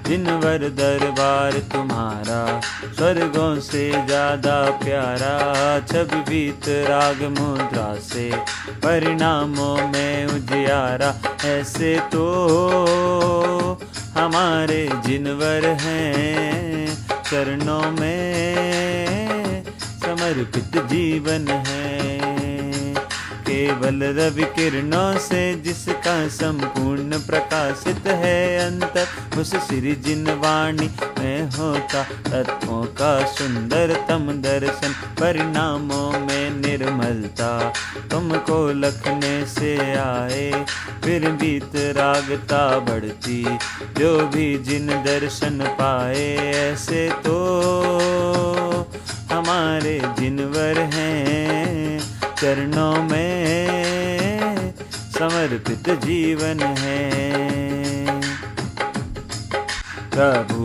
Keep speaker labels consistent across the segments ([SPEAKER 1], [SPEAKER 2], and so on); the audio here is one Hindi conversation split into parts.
[SPEAKER 1] जिनवर दरबार तुम्हारा स्वर्गों से ज्यादा प्यारा। छवि बीत राग मुद्रा से परिणामों में उजियारा। ऐसे तो हमारे जिनवर हैं, चरणों में समर्पित जीवन है। केवल रवि किरणों से जिसका संपूर्ण प्रकाशित है अंतर, उस श्री जिनवाणी में होता तत्वों का सुंदरतम दर्शन। परिणामों में निर्मलता तुमको लखने से आए, फिर बीत रागता बढ़ती जो भी जिन दर्शन पाए। ऐसे तो हमारे जिनवर हैं, चरणों में समर्पित जीवन है। प्रभु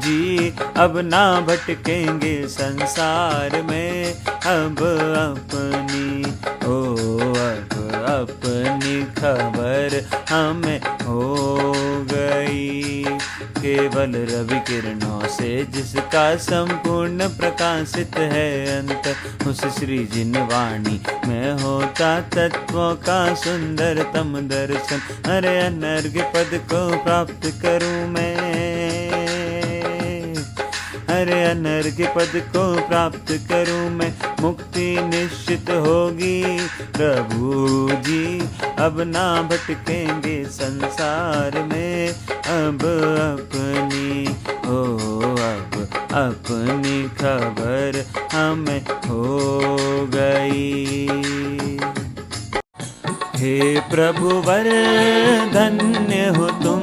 [SPEAKER 1] जी अब ना भटकेंगे संसार में, अब अपनी खबर हमें हो गई। केवल रवि किरणों से जिसका संपूर्ण प्रकाशित है अंतर, उस श्री जिनवाणी में होता तत्वों का सुंदरतम दर्शन। अरे अनर्घ्य पद को प्राप्त करूं मैं, अरे अनर्घ्य पद को प्राप्त करूं मैं, मुक्ति निश्चित होगी। प्रभु जी अब ना भटकेंगे संसार में, अब अपनी खबर हमें हो गई। हे प्रभुवर धन्य हो तुम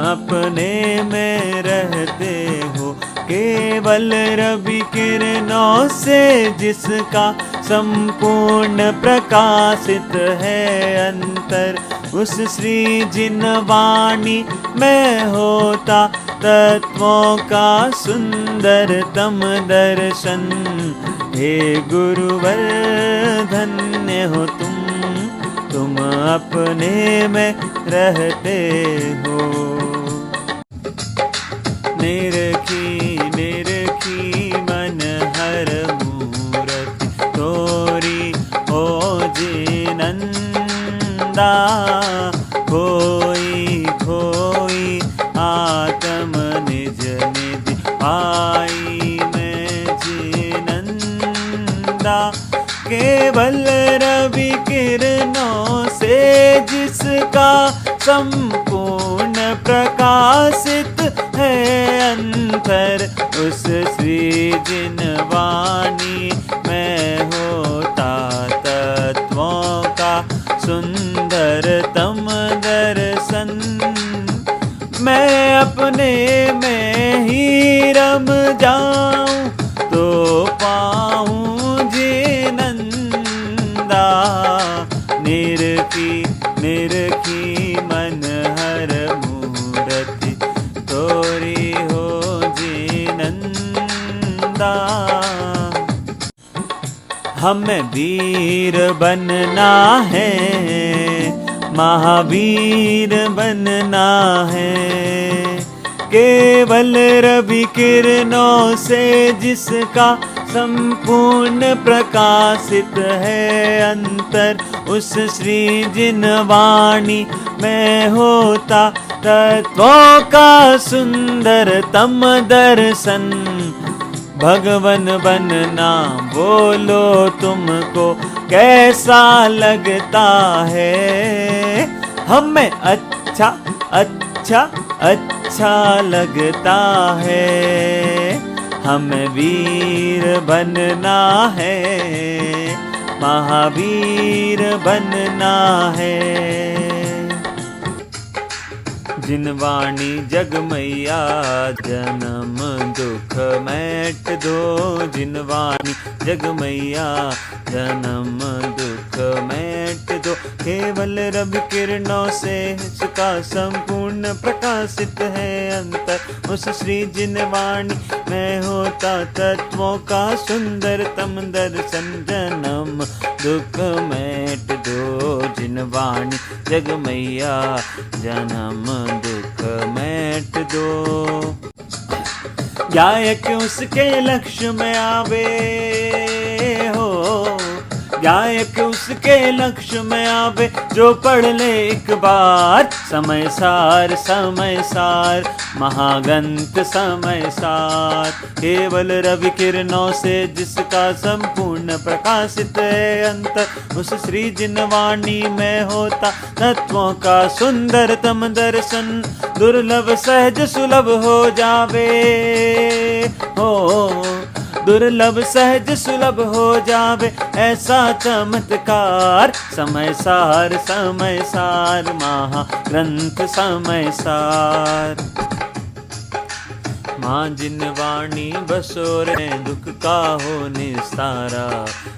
[SPEAKER 1] अपने में रहते हो। केवल रवि किरणों से जिसका संपूर्ण प्रकाशित है अंतर, उस श्री जिनवाणी में होता तत्वों का सुंदरतम दर्शन। हे गुरुवर धन्य हो तुम अपने में रहते हो। निरखी मन हर मूरत तोरी हो जिनंदा। खोई आत्म निज निधि पाई में जिनंदा। केवल रवि किरणों से जिसका संपूर्ण प्रकाशित है अंतर, उस श्री जिनवाणी में होता तत्वों का सुंदरतम दर्शन। मैं अपने में ही रम जाऊं तो पाऊं जिनंदा। निरखी मन हर मूरति तोरी हो जिनंदा। हमें वीर बनना है, महावीर बनना है। केवल रवि किरणों से जिसका संपूर्ण प्रकाशित है अंतर, उस श्री जिनवाणी में होता तत्वों का सुंदरतम दर्शन। भगवन बनना बोलो तुमको कैसा लगता है? हमें अच्छा लगता है। हमें वीर बनना है, महावीर बनना है। जिनवाणी जगमैया जन्म दुख मैट दो। जिनवाणी जगमैया जन्म दुख मैट दो। केवल रवि किरणों से इसका संपूर्ण प्रकाशित है अंतर, उस श्री जिनवाणी में होता तत्वों का सुंदरतम दर्शन। जन्म दुख मैट मेट दो, जिन वाणी जग मैया जन्म दुख मेट दो। गायक उसके लक्ष्य में आवे हो, गायक उसके लक्ष्य में आवे, जो पढ़ ले एक बार समय सार महाग्रंथ समय सार। केवल रवि किरणों से जिसका संपूर्ण प्रकाशित है अंतर, उस श्री जिनवाणी में होता तत्वों का सुंदरतम दर्शन। दुर्लभ सहज सुलभ हो जावे हो, दुर्लभ सहज सुलभ हो जावे ऐसा चमत्कार। समय सार महाग्रंथ समय सार। माँ जिनवाणी बसोर में दुख का हो निस्तारा,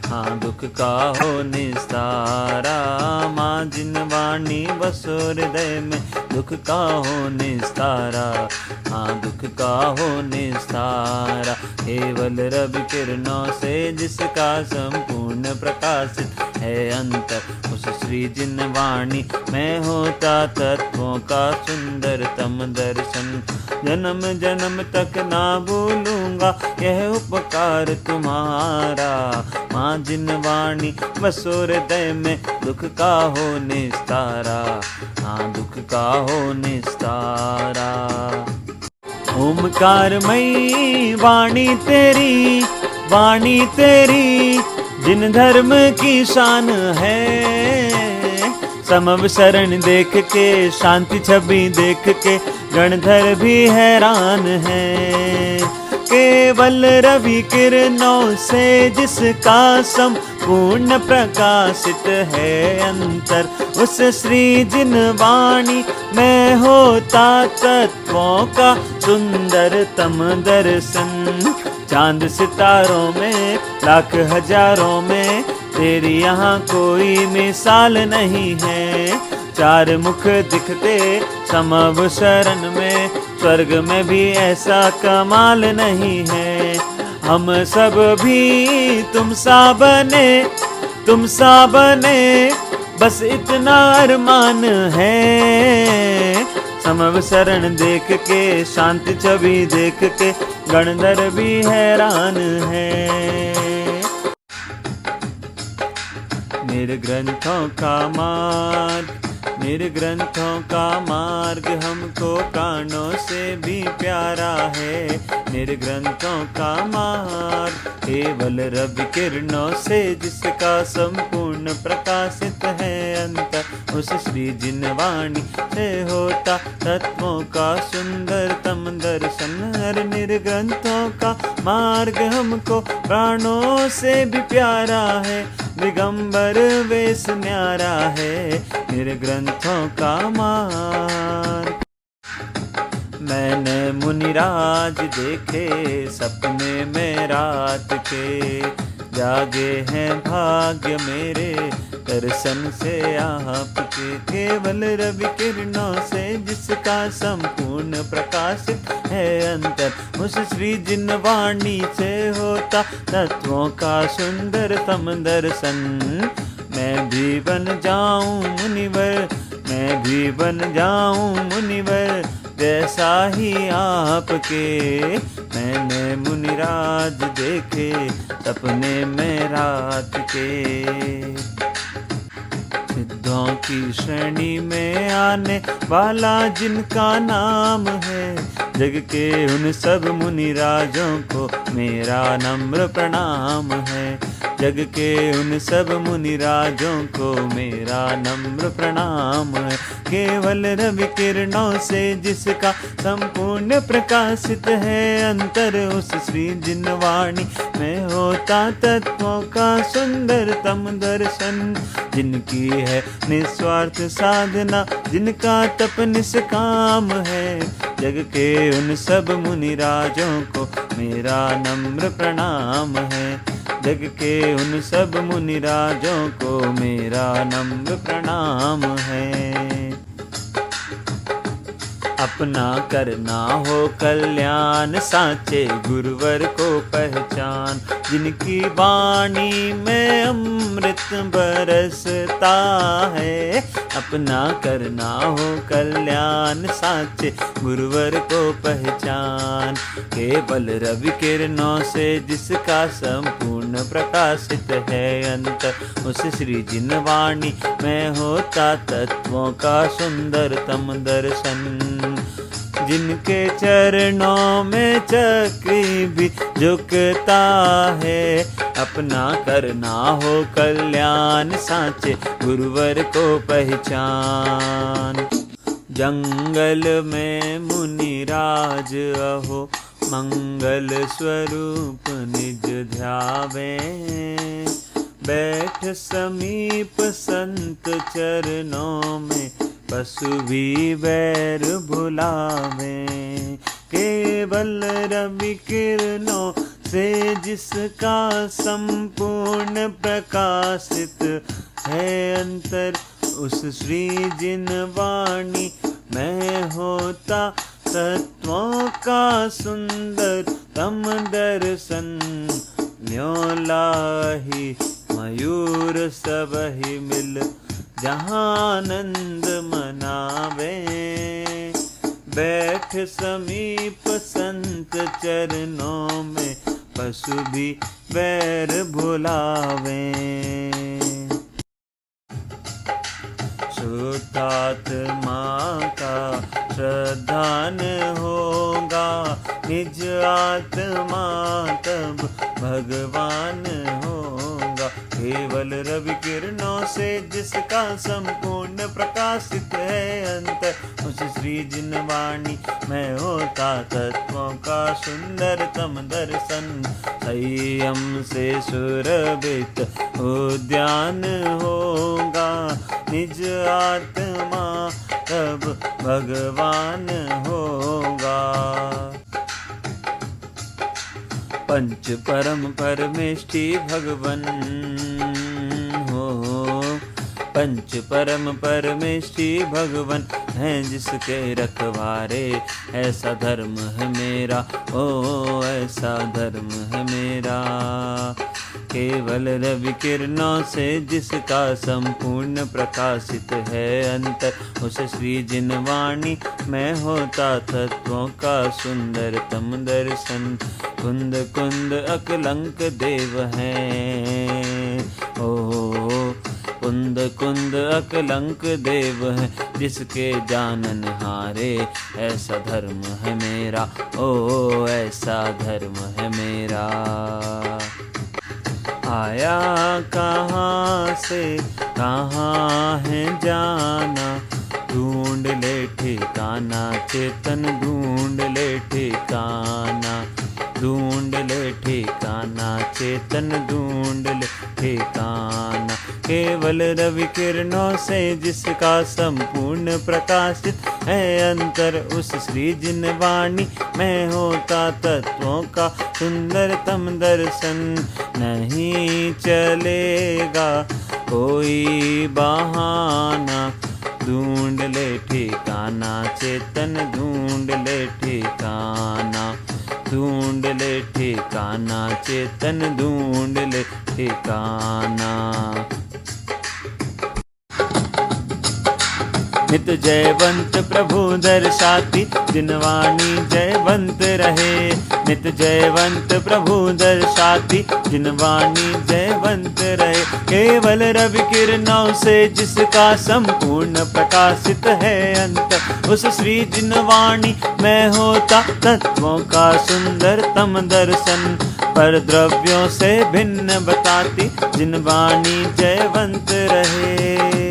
[SPEAKER 1] हाँ दुख का हो निस्तारा। माँ जिनवाणी बसोर हृदय में दुख का हो निस्तारा, हाँ दुख का हो निस्तारा। केवल रवि किरणों से जिसका संपूर्ण प्रकाशित है अंतर, उस श्री जिनवाणी में होता तत्वों का सुंदरतम दर्शन। जन्म जन्म तक ना भूलूंगा यह उपकार तुम्हारा। माँ जिनवाणी बसो हृदय में दुख का हो निस्तारा, हाँ दुख का हो निस्तारा। ओमकारमयी वाणी तेरी, वाणी तेरी जिन धर्म की शान है। समव शरण देख के, शांति छवि देख के गणधर भी हैरान है। केवल रवि किरणों से जिसका संपूर्ण प्रकाशित है अंतर, उस श्री जिनवाणी में होता तत्वों का सुंदरतम दर्शन। चांद सितारों में लाख हजारों में तेरी यहाँ कोई मिसाल नहीं है। चार मुख दिखते समव शरण में, स्वर्ग में भी ऐसा कमाल नहीं है। हम सब भी तुम सा बने, तुम सा बने, बस इतना अरमान है। समव शरण देख के, शांति छवि देख के गणधर भी हैरान है। मेरे ग्रंथों का मार्ग, मेरे ग्रंथों का मार्ग हमको प्राणों से भी प्यारा है। मेरे ग्रंथों का मार्ग केवल रवि किरणों से जिसका संपूर्ण प्रकाशित है अंतर, उस श्री जिनवाणी से होता तत्वों का सुंदरतम दर्शन। हर निर्ग्रंथों का मार्ग हमको प्राणों से भी प्यारा है। दिगंबर वेश न्यारा है मेरे ग्रंथों का मार्ग। मैंने मुनिराज देखे सपने में रात के, जागे हैं भाग्य मेरे दर्शन से आपके। केवल रवि किरणों से जिसका संपूर्ण प्रकाशित है अंतर, उस श्री जिनवाणी से होता तत्वों का सुंदरतम दर्शन। मैं भी बन जाऊं मुनिवर, मैं भी बन जाऊं मुनिवर जैसा ही आपके। मैंने मुनिराज देखे सपने में रात के। सिद्धों की श्रेणी में आने वाला जिनका नाम है, जग के उन सब मुनिराजों को मेरा नम्र प्रणाम है। जग के उन सब मुनिराजों को मेरा नम्र प्रणाम है। केवल रवि किरणों से जिसका संपूर्ण प्रकाशित है अंतर, उस श्री जिनवाणी में होता तत्वों का सुंदरतम दर्शन। जिनकी है निस्वार्थ साधना, जिनका तप निष्काम है, जग के उन सब मुनिराजों को मेरा नम्र प्रणाम है। जग के उन सब मुनिराजों को मेरा नम्र प्रणाम है। अपना करना हो कल्याण, साचे गुरुवर को पहचान। जिनकी वाणी में अमृत बरसता है, अपना करना हो कल्याण, साचे गुरुवर को पहचान। केवल रवि किरणों से जिसका संपूर्ण प्रकाशित है अंतर, उस श्री जिन वाणी में होता तत्वों का सुंदरतम दर्शन। जिनके चरणों में चक्री भी झुकता है, अपना करना हो कल्याण, साचे गुरुवर को पहचान। जंगल में मुनिराज अहो, मंगल स्वरूप निज ध्यावे। बैठ समीप संत चरणों में, पशु भी बैर भुलावे। केवल रवि किरणों से जिसका संपूर्ण प्रकाशित है अंतर, उस श्री जिन वाणी में होता तत्वों का सुंदर तम दर्शन। न्योलाही मयूर सबहि मिल, जहाँ आनंद मनावे। बैठ समीप संत चरणों में, पशु भी बैर भुलावे। शुद्धात्मा का श्रद्धान होगा, निज आत्मा तब भगवान होगा। केवल रवि किरणों से जिसका संपूर्ण प्रकाशित है अंतर, उस श्री जिन वाणी में होता तत्वों का सुंदरतम दर्शन। संयम से सुरभित उद्यान होगा, निज आत्मा तब भगवान होगा। पंच परम परमेष्टि भगवन हो, पंच परम परमेष्टि भगवन हैं जिसके रखवारे। ऐसा धर्म है मेरा, ओ ऐसा धर्म है मेरा। केवल रवि किरणों से जिसका संपूर्ण प्रकाशित है अंतर, उस श्री जिन वाणी में होता तत्वों का सुंदरतम दर्शन। कुंद कुंद अकलंक देव हैं, ओ कुंद कुंद अकलंक देव हैं जिसके जानन हारे। ऐसा धर्म है मेरा, ओ ऐसा धर्म है मेरा। आया कहाँ से कहाँ है जाना, ढूंढ ले ठिकाना चेतन, ढूंढ ले ठिकाना, ढूंढ ले ठिकाना चेतन, ढूंढ ले ठिकाना। केवल रवि किरणों से जिसका संपूर्ण प्रकाशित है अंतर, उस श्री जिन वाणी में होता तत्वों का सुंदरतम दर्शन। नहीं चलेगा कोई बहाना, ढूंढ ले ठिकाना चेतन, ढूंढ ले ठिकाना, ढूंढ ले ठिकाना चेतन, ढूंढ ले ठिकाना। नित जयवंत प्रभु दर्शाती, जिनवाणी जयवंत रहे। नित जयवंत प्रभु दर्शाती, जिनवाणी जयवंत रहे। केवल रवि किरणों से जिसका संपूर्ण प्रकाशित है अंतर, उस श्री जिनवाणी में होता तत्वों का सुंदरतम दर्शन। पर द्रव्यों से भिन्न बताती, जिनवाणी जयवंत रहे।